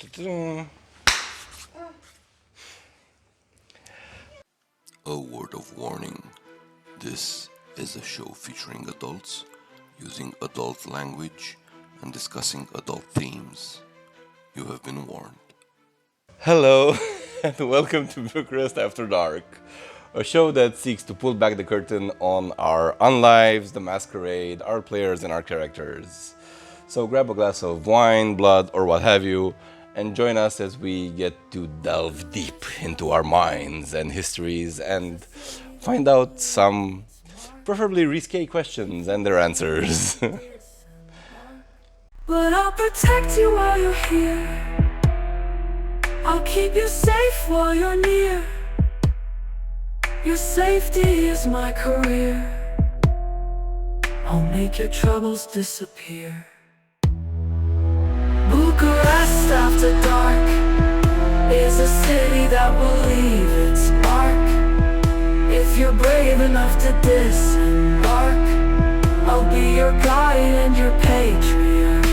A word of warning. This is a show featuring adults, using adult language, and discussing adult themes. You have been warned. Hello, and welcome to Bucharest After Dark, a show that seeks to pull back the curtain on our unlives, the masquerade, our players, and our characters. So grab a glass of wine, blood, or what have you, and join us as we get to delve deep into our minds and histories and find out some preferably risque questions and their answers. But I'll protect you while you're here. I'll keep you safe while you're near. Your safety is my career. I'll make your troubles disappear. Bucharest After Dark is a city that will leave its mark. If you're brave enough to disembark, I'll be your guide and your patriarch.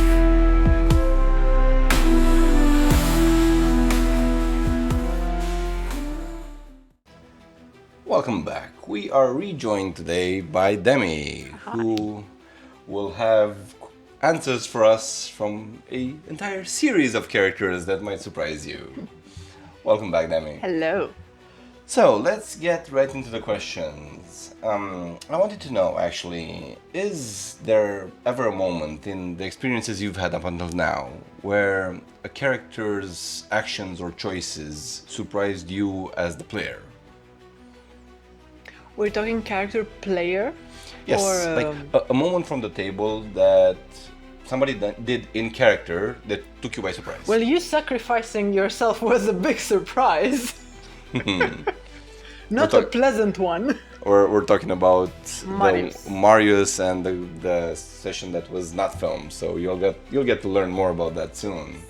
Welcome back. We are rejoined today by Demi, who will have answers for us from an entire series of characters that might surprise you. Welcome back, Demi. Hello. So let's get right into the questions. I wanted to know, actually, is there ever a moment in the experiences you've had up until now where a character's actions or choices surprised you as the player? We're talking character player? Yes, Or, like a moment from the table that somebody did in character that took you by surprise. Well, you sacrificing yourself was a big surprise. Not a pleasant one. Or we're talking about Marius. the Marius and the session that was not filmed, so you'll get to learn more about that soon.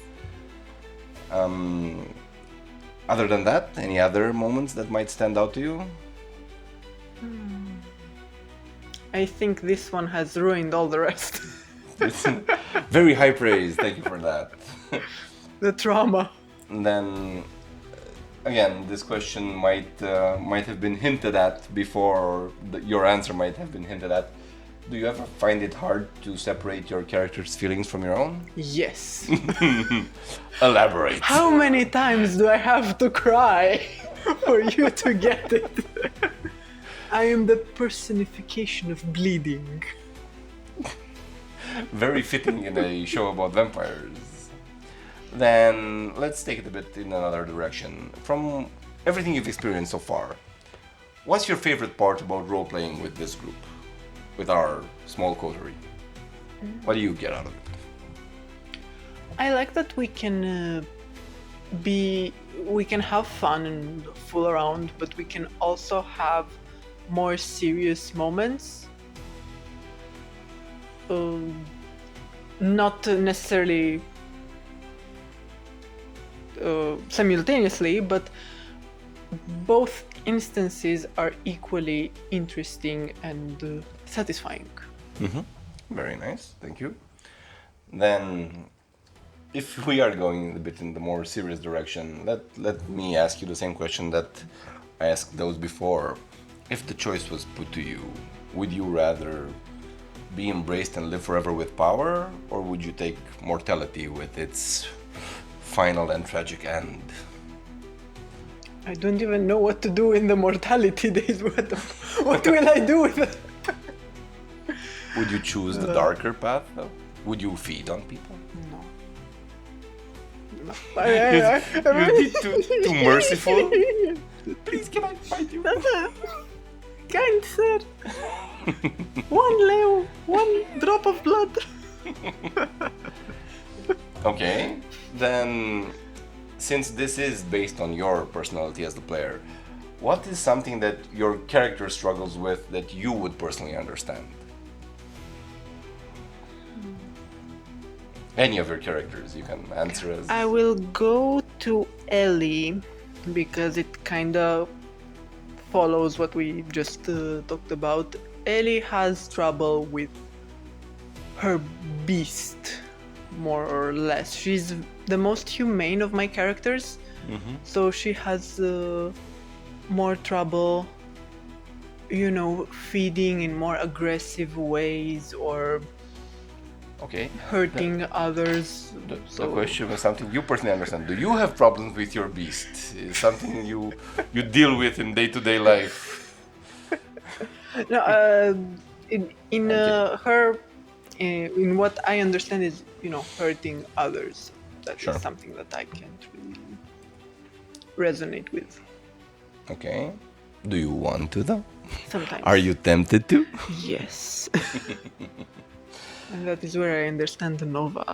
Other than that, any other moments that might stand out to you? I think this one has ruined all the rest. Very high praise, thank you for that. The trauma. And then, again, this question might have been hinted at before, or your answer might have been hinted at. Do you ever find it hard to separate your character's feelings from your own? Yes. Elaborate. How many times do I have to cry for you to get it? I am the personification of bleeding. Very fitting in a show about vampires. Then let's take it a bit in another direction. From everything you've experienced so far, what's your favorite part about role-playing with this group? With our small coterie? What do you get out of it? I like that we can have fun and fool around, but we can also have more serious moments. Not necessarily simultaneously, but both instances are equally interesting and satisfying. Very nice, thank you. Then, if we are going a bit in the more serious direction, let me ask you the same question that I asked those before. If the choice was put to you, would you rather be embraced and live forever with power, or would you take mortality with its final and tragic end? I don't even know what to do in the mortality days. What will I do with it? Would you choose the darker path, though? Would you feed on people? No. You're too merciful? Please, can I fight you? Kind sir. One drop of blood. Okay, then since this is based on your personality as the player, what is something that your character struggles with that you would personally understand? Any of your characters you can answer as... I will go to Ellie because it kind of follows what we just talked about. Ellie has trouble with her beast more or less. She's the most humane of my characters, so she has more trouble, feeding in more aggressive ways or Okay. hurting others. The question was something you personally understand. Do you have problems with your beast? Is something you deal with in day-to-day life? No, in her, in what I understand is, hurting others. That Sure. is something that I can't really resonate with. Okay. Do you want to though? Sometimes. Are you tempted to? Yes. And that is where I understand the Nova.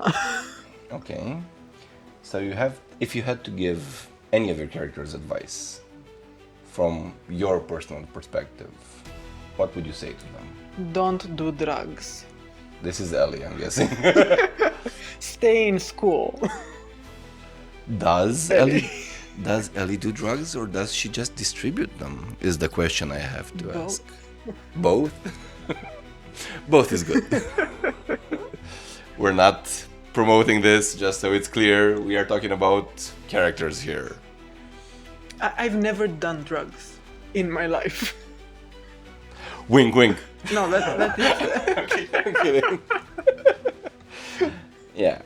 Okay. So if you had to give any of your characters advice from your personal perspective, what would you say to them? Don't do drugs. This is Ellie, I'm guessing. Stay in school. Does Ellie do drugs or does she just distribute them? Is the question I have to Both. ask. Both? Both is good. We're not promoting this, just so it's clear. We are talking about characters here. I've never done drugs in my life. Wink, wink. No, that is... I'm kidding. Yeah,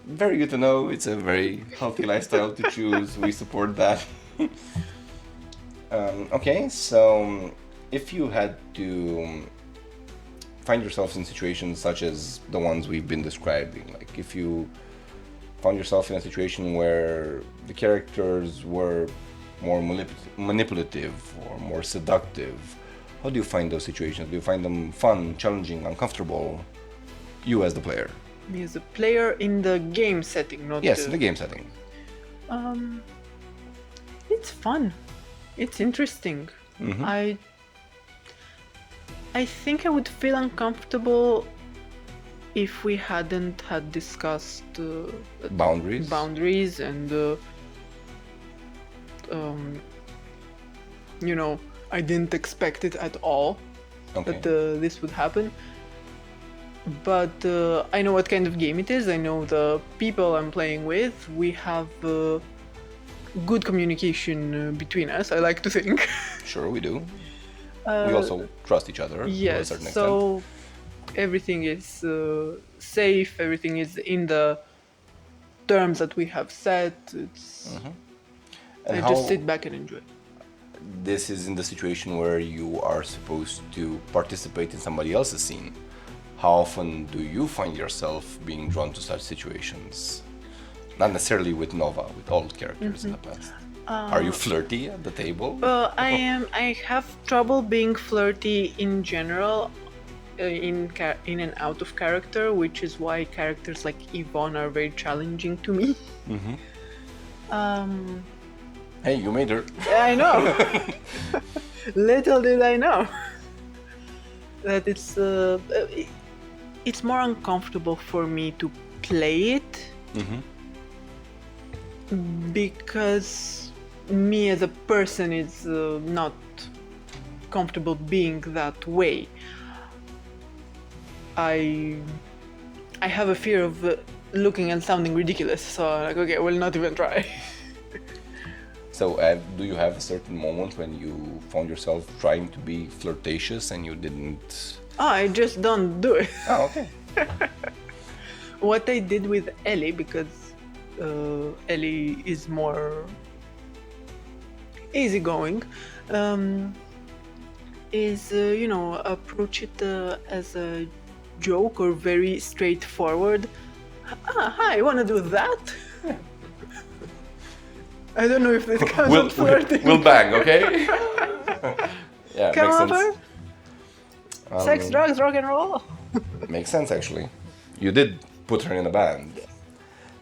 very good to know. It's a very healthy lifestyle to choose. We support that. Okay, so if you had to find yourself in situations such as the ones we've been describing, like if you found yourself in a situation where the characters were more manipulative or more seductive, how do you find those situations? Do you find them fun, challenging, uncomfortable? You as the player. Me as a player in the game setting, not Yes, in the game setting. It's fun. It's interesting. I think I would feel uncomfortable if we hadn't had discussed Boundaries. and I didn't expect it at all Okay. that this would happen. But I know what kind of game it is. I know the people I'm playing with. We have good communication between us, I like to think. Sure, we do. We also trust each other to a Yes, certain extent. so everything is safe, everything is in the terms that we have set. It's And I how just sit back and enjoy. this is in the situation where you are supposed to participate in somebody else's scene. How often do you find yourself being drawn to such situations? Not necessarily with Nova, with all characters in the past. Are you flirty at the table? I have trouble being flirty in general, in and out of character, which is why characters like Yvonne are very challenging to me. Hey, you made her. I know. Little did I know that it's more uncomfortable for me to play it because me as a person is not comfortable being that way. I have a fear of looking and sounding ridiculous, so I'm like, okay, I will not even try. So, do you have a certain moment when you found yourself trying to be flirtatious and you didn't? I just don't do it. Oh, okay. What I did with Ellie, because Ellie is more easygoing, is approach it as a joke or very straightforward. Hi, you wanna do that? I don't know if this counts as flirting. We'll bang, okay? Yeah, Come makes over. sense. Sex, drugs, rock and roll. Makes sense, actually. You did put her in a band.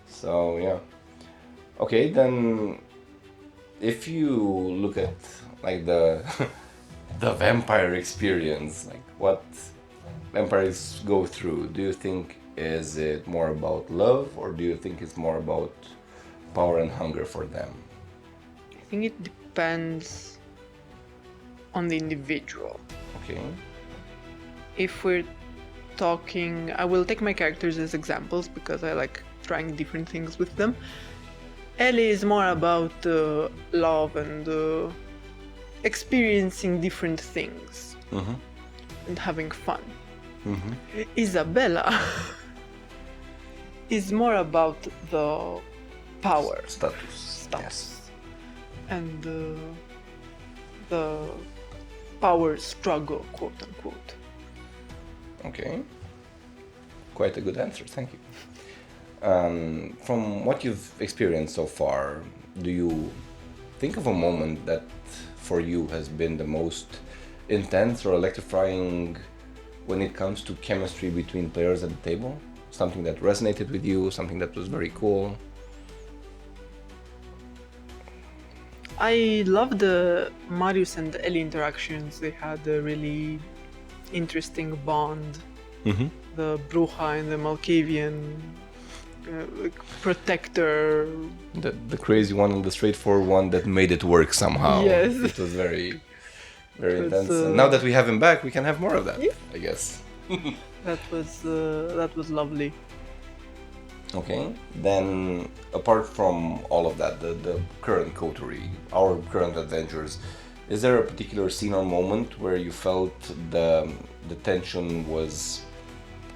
So, yeah. Okay, then if you look at like the the vampire experience, like what vampires go through, do you think is it more about love or do you think it's more about power and hunger for them? I think it depends on the individual. Okay. If we're talking. I will take my characters as examples because I like trying different things with them. Ellie is more about love and experiencing different things and having fun. Isabella is more about the power Status. Yes. and the power struggle, quote unquote. Okay. Quite a good answer, thank you. From what you've experienced so far, do you think of a moment that for you has been the most intense or electrifying when it comes to chemistry between players at the table? Something that resonated with you, something that was very cool? I love the Marius and Ellie interactions. They had a really interesting bond. The Bruja and the Malkavian protector. The crazy one and the straightforward one that made it work somehow. Yes. It was very, very It was, intense. And now that we have him back, we can have more of that, Yeah. I guess. That was lovely. Okay, then apart from all of that, the current coterie, our current adventures, is there a particular scene or moment where you felt the tension was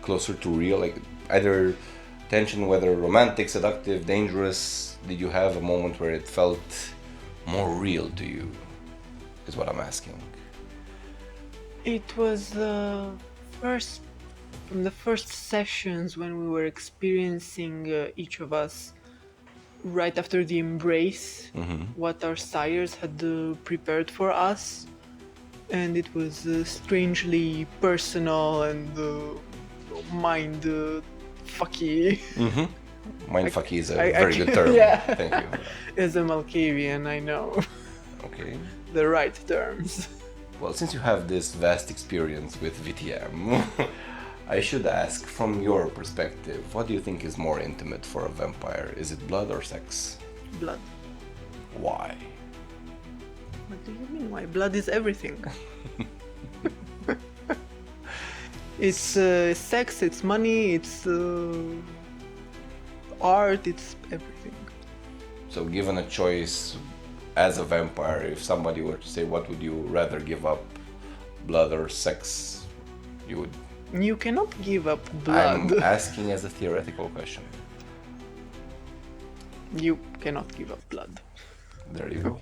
closer to real, like either tension, whether romantic, seductive, dangerous? Did you have a moment where it felt more real to you, is what I'm asking. It was from the first sessions when we were experiencing each of us right after the embrace, what our sires had prepared for us, and it was strangely personal and mind fucky. Mindfucky is a I very good can- term. yeah. Thank you. As a Malkavian, I know Okay. the right terms. Well, since you have this vast experience with VTM, I should ask, from your perspective, what do you think is more intimate for a vampire? Is it blood or sex? Blood. Why? What do you mean? Why? Blood is everything. It's sex, it's money, it's art, it's everything. So given a choice as a vampire, if somebody were to say what would you rather give up, blood or sex, you would... You cannot give up blood. I'm asking as a theoretical question. You cannot give up blood. There you go.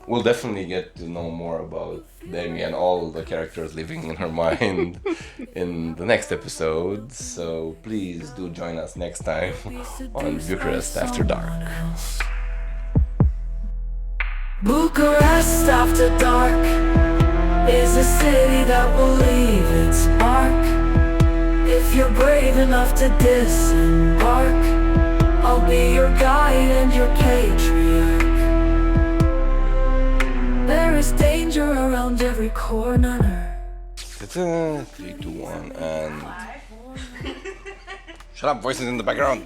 We'll definitely get to know more about Demi and all the characters living in her mind in the next episode. So please do join us next time on Bucharest After Dark. Bucharest After Dark is a city that will leave its mark. If you're brave enough to disembark, I'll be your guide and your patriarch. There is danger around every corner. 3, 2, 1, and... Shut up, voices in the background!